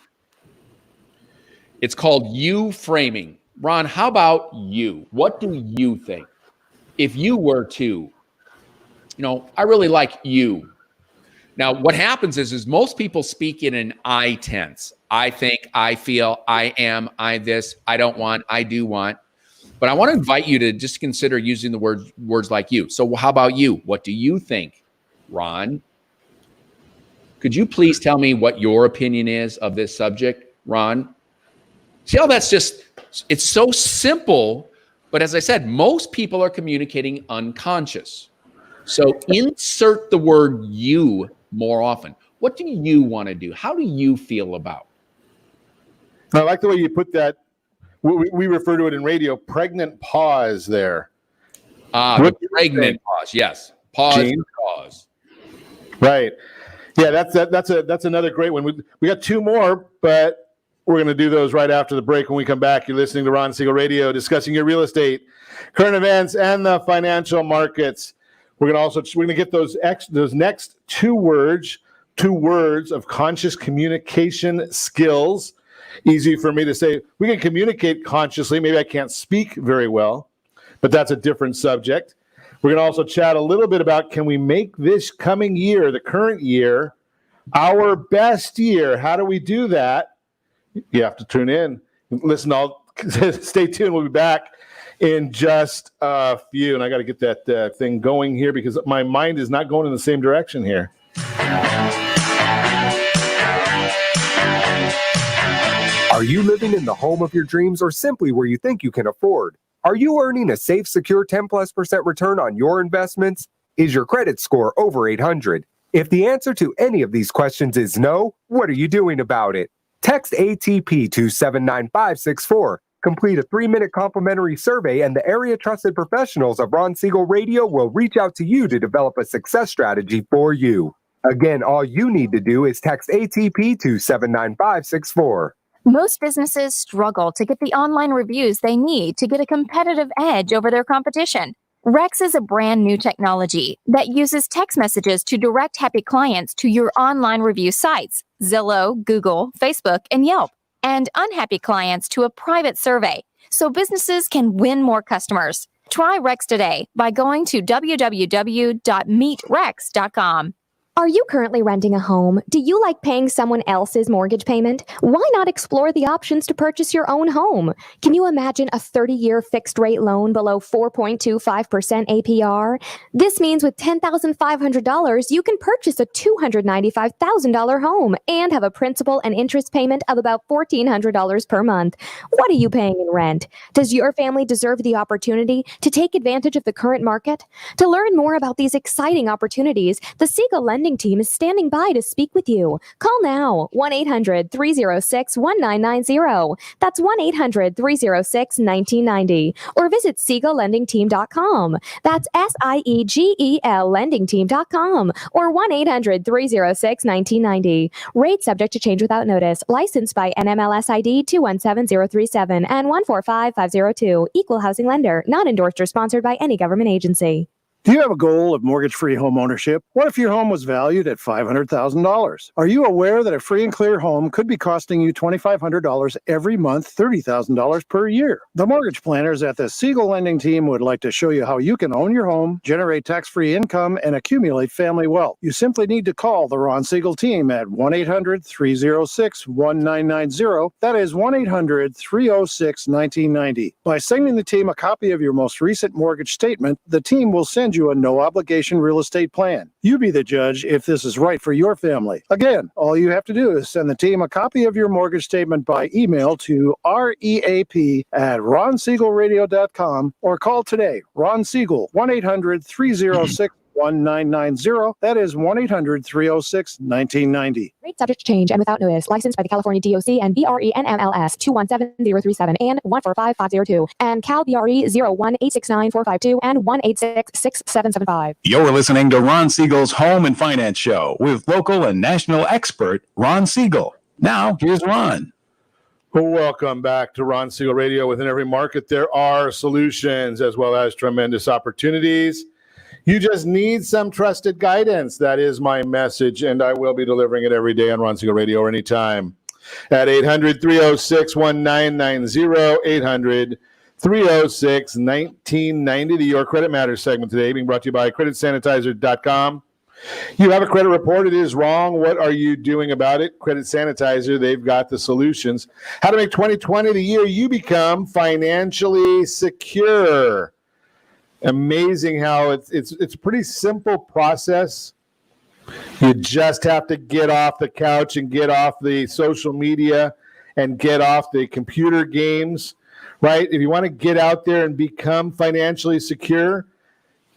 It's called you framing. Ron, how about you? What do you think? If you were to, I really like you. Now, what happens is most people speak in an I tense. I think, I feel, I am, I this, I don't want, I do want. But I want to invite you to just consider using the words like you. So how about you? What do you think, Ron? Could you please tell me what your opinion is of this subject, Ron? See how it's so simple But as I said, most people are communicating unconscious. So insert the word you more often. What do you want to do? How do you feel about? I like the way you put that. We refer to it in radio, pregnant pause there. The pregnant pause. Yes. Pause. Gene? Pause. Right. Yeah, that's another great one. We got two more, but we're going to do those right after the break. When we come back, you're listening to Ron Siegel Radio, discussing your real estate, current events, and the financial markets. We're going to get those next two words of conscious communication skills. Easy for me to say. We can communicate consciously. Maybe I can't speak very well, but that's a different subject. We're going to also chat a little bit about, can we make this coming year, the current year, our best year? How do we do that? You have to tune in. Listen, stay tuned. We'll be back in just a few. And I got to get that thing going here because my mind is not going in the same direction here. Are you living in the home of your dreams or simply where you think you can afford? Are you earning a safe, secure 10+% return on your investments? Is your credit score over 800? If the answer to any of these questions is no, what are you doing about it? Text ATP to 79564. Complete a 3-minute complimentary survey and the area trusted professionals of Ron Siegel Radio will reach out to you to develop a success strategy for you. Again, all you need to do is text ATP to 79564. Most businesses struggle to get the online reviews they need to get a competitive edge over their competition. Rex is a brand new technology that uses text messages to direct happy clients to your online review sites, Zillow, Google, Facebook, and Yelp, and unhappy clients to a private survey, so businesses can win more customers. Try Rex today by going to www.meetrex.com. Are you currently renting a home? Do you like paying someone else's mortgage payment? Why not explore the options to purchase your own home? Can you imagine a 30-year fixed-rate loan below 4.25% APR? This means with $10,500, you can purchase a $295,000 home and have a principal and interest payment of about $1,400 per month. What are you paying in rent? Does your family deserve the opportunity to take advantage of the current market? To learn more about these exciting opportunities, the Siegel Lending team is standing by to speak with you. Call now, 1-800-306-1990. That's 1-800-306-1990. Or visit SiegelLendingTeam.com. That's SIEGEL LendingTeam.com. Or 1-800-306-1990. Rate subject to change without notice. Licensed by NMLS ID 217037 and 145502. Equal housing lender. Not endorsed or sponsored by any government agency. Do you have a goal of mortgage-free home ownership? What if your home was valued at $500,000? Are you aware that a free and clear home could be costing you $2,500 every month, $30,000 per year? The mortgage planners at the Siegel Lending Team would like to show you how you can own your home, generate tax-free income, and accumulate family wealth. You simply need to call the Ron Siegel team at 1-800-306-1990. That is 1-800-306-1990. By sending the team a copy of your most recent mortgage statement, the team will send you a no-obligation real estate plan. You be the judge if this is right for your family. Again, all you have to do is send the team a copy of your mortgage statement by email to reap@ronsiegelradio.com or call today. Ron Siegel, 1-800-306-1990. That is 1-800-306-1990. Rate subject to change and without notice. Licensed by the California DOC and BRE NMLS 217037 and 145502 and Cal BRE 01869452 and 1866775. You're listening to Ron Siegel's Home and Finance Show with local and national expert Ron Siegel. Now, here's Ron. Welcome back to Ron Siegel Radio. Within every market, there are solutions as well as tremendous opportunities. You just need some trusted guidance. That is my message, and I will be delivering it every day on Ron Siegel Radio or anytime at 800-306-1990, 800-306-1990. The Your Credit Matters segment today being brought to you by CreditSanitizer.com. You have a credit report. It is wrong. What are you doing about it? Credit Sanitizer, they've got the solutions. How to make 2020 the year you become financially secure. Amazing how it's a pretty simple process. You just have to get off the couch and get off the social media and get off the computer games. right? If you want to get out there and become financially secure,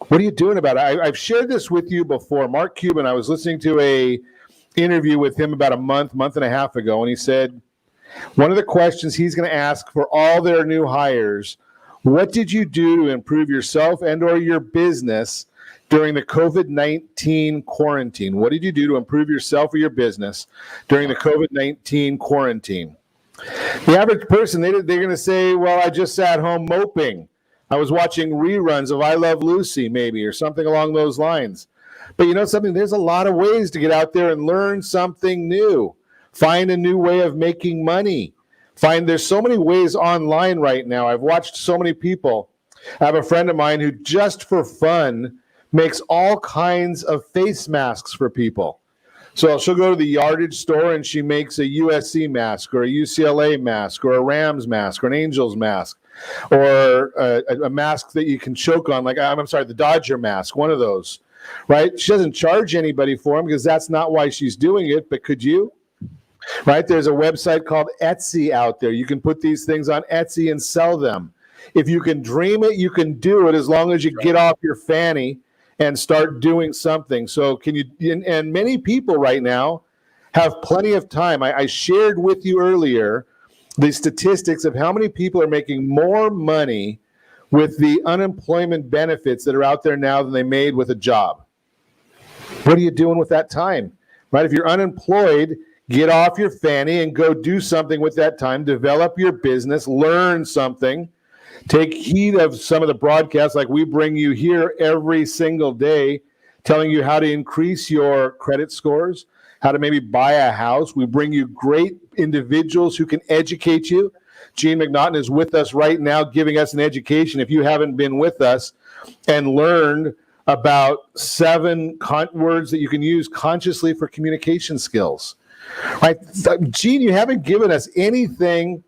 what are you doing about it? I've shared this with you before. Mark Cuban, I was listening to a interview with him about a month and a half ago, and he said one of the questions he's going to ask for all their new hires, what did you do to improve yourself and or your business during the COVID-19 quarantine? What did you do to improve yourself or your business during the COVID-19 quarantine? The average person, they're going to say, well, I just sat home moping. I was watching reruns of I Love Lucy, maybe, or something along those lines. But you know something? There's a lot of ways to get out there and learn something new. Find a new way of making money. There's so many ways online right now. I've watched so many people. I have a friend of mine who just for fun makes all kinds of face masks for people. So she'll go to the yardage store and she makes a USC mask or a UCLA mask or a Rams mask or an Angels mask or a mask that you can choke on, like, I'm sorry, the Dodger mask, one of those, right? She doesn't charge anybody for them because that's not why she's doing it, but could you? Right? There's a website called Etsy out there. You can put these things on Etsy and sell them. If you can dream it, you can do it as long as you get off your fanny and start doing something. So and many people right now have plenty of time. I shared with you earlier the statistics of how many people are making more money with the unemployment benefits that are out there now than they made with a job. What are you doing with that time? Right? If you're unemployed, get off your fanny and go do something with that time. Develop your business, learn something. Take heed of some of the broadcasts like we bring you here every single day, telling you how to increase your credit scores, how to maybe buy a house. We bring you great individuals who can educate you. Gene McNaughton is with us right now giving us an education. If you haven't been with us and learned about 7 words that you can use consciously for communication skills. Right? Gene, you haven't given us anything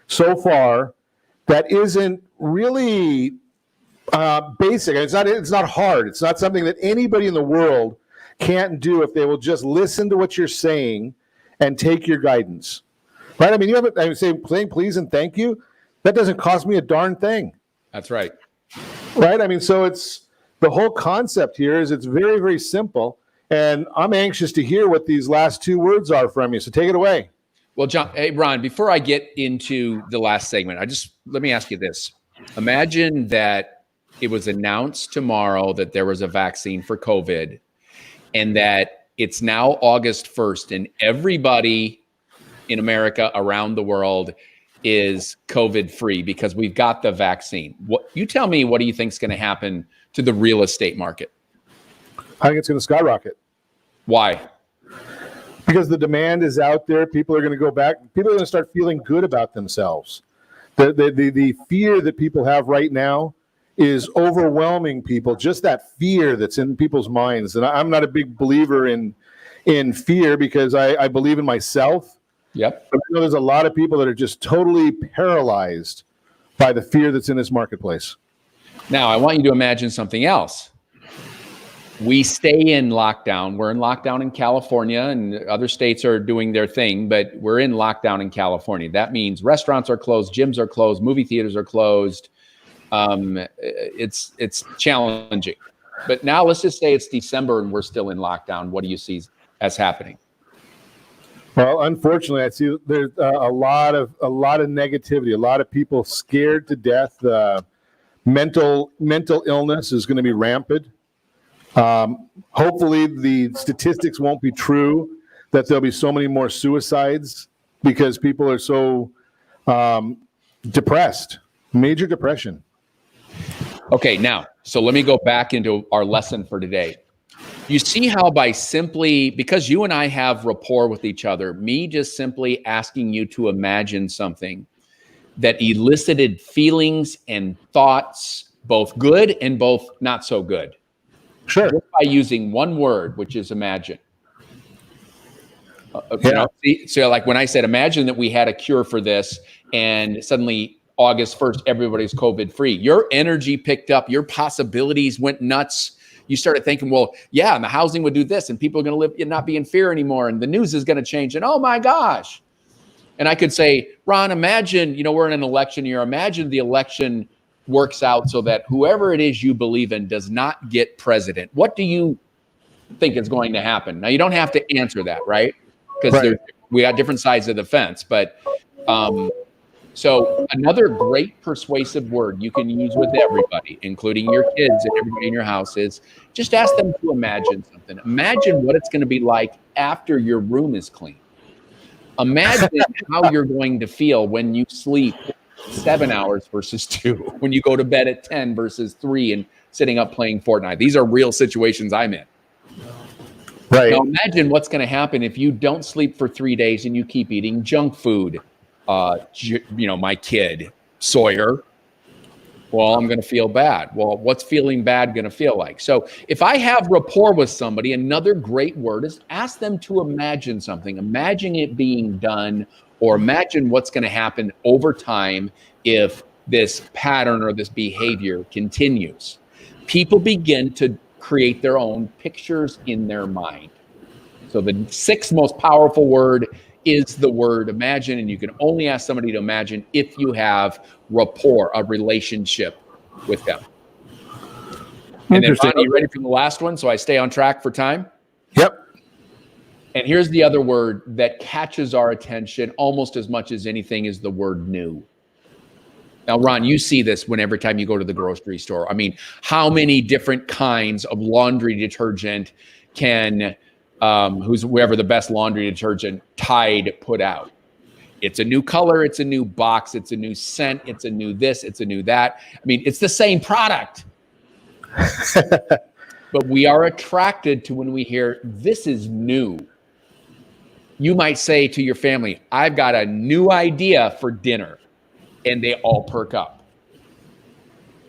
so far that isn't really basic. It's not hard. It's not something that anybody in the world can't do if they will just listen to what you're saying and take your guidance. Right? I mean, saying please and thank you. That doesn't cost me a darn thing. That's right. Right? I mean, so it's the whole concept here is it's very, very simple. And I'm anxious to hear what these last 2 words are from you. So take it away. Well, John, hey, Ron, before I get into the last segment, let me ask you this. Imagine that it was announced tomorrow that there was a vaccine for COVID and that it's now August 1st and everybody in America around the world is COVID free because we've got the vaccine. You tell me, what do you think is going to happen to the real estate market? I think it's going to skyrocket. Why? Because the demand is out there. People are going to go back. People are going to start feeling good about themselves. The fear that people have right now is overwhelming people. Just that fear that's in people's minds. And I'm not a big believer in fear because I believe in myself. Yep. But I know there's a lot of people that are just totally paralyzed by the fear that's in this marketplace. Now, I want you to imagine something else. We stay in lockdown. We're in lockdown in California, and other states are doing their thing, but we're in lockdown in California. That means restaurants are closed, gyms are closed, movie theaters are closed. It's challenging. But now let's just say it's December and we're still in lockdown. What do you see as happening? Well, unfortunately, I see there's a lot of negativity, a lot of people scared to death. Mental illness is going to be rampant. Hopefully the statistics won't be true that there'll be so many more suicides because people are so depressed, major depression. Okay, now, so let me go back into our lesson for today. You see how because you and I have rapport with each other, me just simply asking you to imagine something that elicited feelings and thoughts, both good and both not so good. Sure. Just by using one word, which is imagine. So like when I said, imagine that we had a cure for this and suddenly August 1st, everybody's COVID free. Your energy picked up, your possibilities went nuts. You started thinking, well, yeah, and the housing would do this and people are going to live and not be in fear anymore. And the news is going to change. And oh my gosh. And I could say, Ron, imagine, we're in an election year. Imagine the election works out so that whoever it is you believe in does not get president. What do you think is going to happen? Now, you don't have to answer that, right? Because we got different sides of the fence. But so another great persuasive word you can use with everybody, including your kids and everybody in your house, is just ask them to imagine something. Imagine what it's going to be like after your room is clean. Imagine how you're going to feel when you sleep 7 hours versus 2, when you go to bed at 10 versus 3 and sitting up playing Fortnite. These are real situations I'm in. Right. Now imagine what's going to happen if you don't sleep for 3 days and you keep eating junk food. My kid, Sawyer. Well, I'm going to feel bad. Well, what's feeling bad going to feel like? So if I have rapport with somebody, another great word is ask them to imagine something. Imagine it being done, or imagine what's going to happen over time if this pattern or this behavior continues. People begin to create their own pictures in their mind. So the sixth most powerful word is the word imagine, and you can only ask somebody to imagine if you have rapport, a relationship with them. And then, Ron, you ready for the last one so I stay on track for time? Yep. And here's the other word that catches our attention almost as much as anything is the word new. Now, Ron, you see this every time you go to the grocery store. I mean, how many different kinds of laundry detergent can whoever the best laundry detergent, Tide, put out? It's a new color, it's a new box, it's a new scent, it's a new this, it's a new that. I mean, it's the same product. But we are attracted to when we hear this is new. You might say to your family, I've got a new idea for dinner. And they all perk up.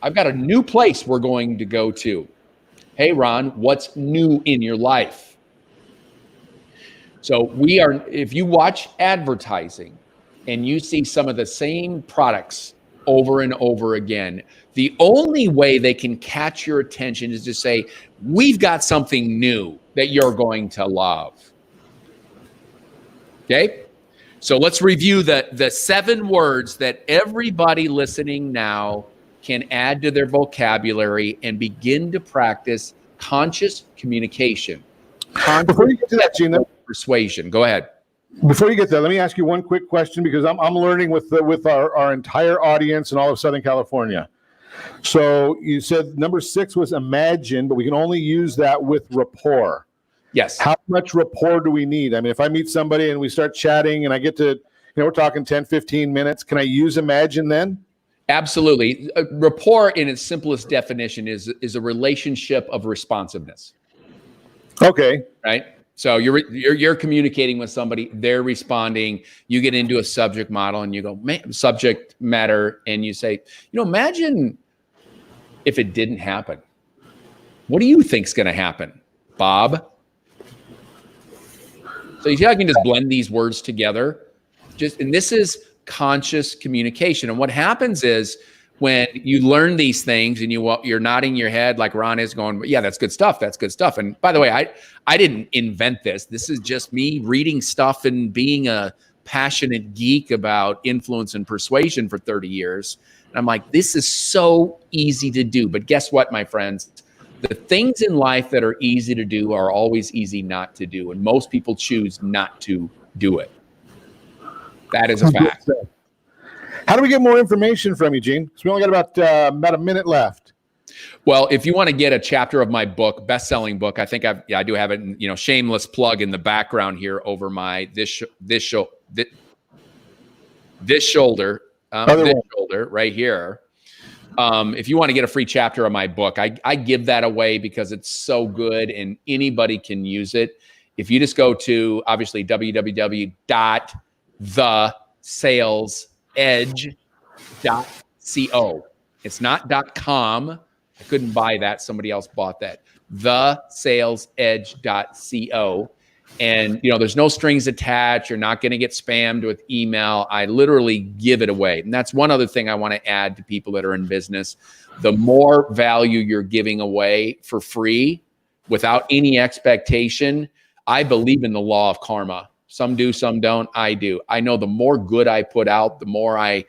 I've got a new place we're going to go to. Hey, Ron, what's new in your life? So if you watch advertising and you see some of the same products over and over again, the only way they can catch your attention is to say, we've got something new that you're going to love. Okay? So let's review the 7 words that everybody listening now can add to their vocabulary and begin to practice conscious communication. Before you get to that, Gene, persuasion. Go ahead. Before you get there, let me ask you one quick question, because I'm learning with our entire audience in all of Southern California. So you said number 6 was imagine, but we can only use that with rapport. Yes. How much rapport do we need? I mean, if I meet somebody and we start chatting and I get to, we're talking 10, 15 minutes, can I use imagine then? Absolutely. Rapport in its simplest definition is a relationship of responsiveness. Okay. Right? So you're communicating with somebody, they're responding, you get into a subject model and you go, subject matter, and you say, imagine if it didn't happen. What do you think's going to happen, Bob? So you see how I can just blend these words together? And this is conscious communication. And what happens is when you learn these things and you're nodding your head like Ron is going, yeah, that's good stuff. That's good stuff. And by the way, I didn't invent this. This is just me reading stuff and being a passionate geek about influence and persuasion for 30 years. And I'm like, this is so easy to do. But guess what, my friends? The things in life that are easy to do are always easy not to do. And most people choose not to do it. That is a fact. How do we get more information from you, Gene? Because we only got about a minute left. Well, if you want to get a chapter of my book, best-selling book, I think I do have it. Shameless plug in the background here over my this shoulder right here. If you want to get a free chapter of my book, I give that away because it's so good and anybody can use it. If you just go to obviously www.theSalesEdge.co. It's not .com. I couldn't buy that. Somebody else bought that. TheSalesEdge.co. And, there's no strings attached. You're not going to get spammed with email. I literally give it away. And that's one other thing I want to add to people that are in business. The more value you're giving away for free without any expectation, I believe in the law of karma. Some do, some don't. I do. I know the more good I put out, the more I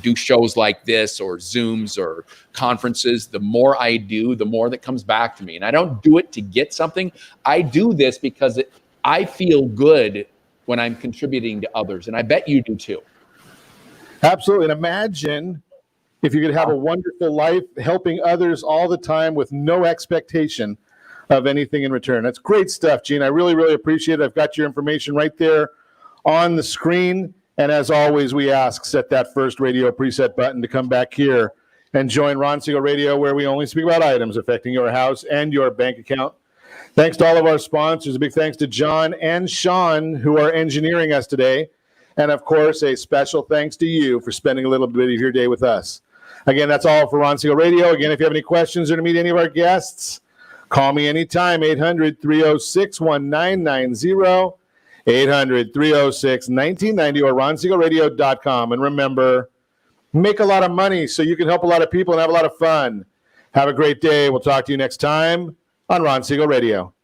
do shows like this or Zooms or conferences, the more I do, the more that comes back to me. And I don't do it to get something. I do this because I feel good when I'm contributing to others. And I bet you do too. Absolutely. And imagine if you could have a wonderful life helping others all the time with no expectation of anything in return. That's great stuff, Gene. I really, really appreciate it. I've got your information right there on the screen. And as always, we ask, set that first radio preset button to come back here and join Ron Siegel Radio, where we only speak about items affecting your house and your bank account. Thanks to all of our sponsors. A big thanks to John and Sean, who are engineering us today. And of course, a special thanks to you for spending a little bit of your day with us. Again, that's all for Ron Siegel Radio. Again, if you have any questions or to meet any of our guests, call me anytime, 800-306-1990. 800-306-1990 or ronsiegelradio.com. And remember, make a lot of money so you can help a lot of people and have a lot of fun. Have a great day. We'll talk to you next time on Ron Siegel Radio.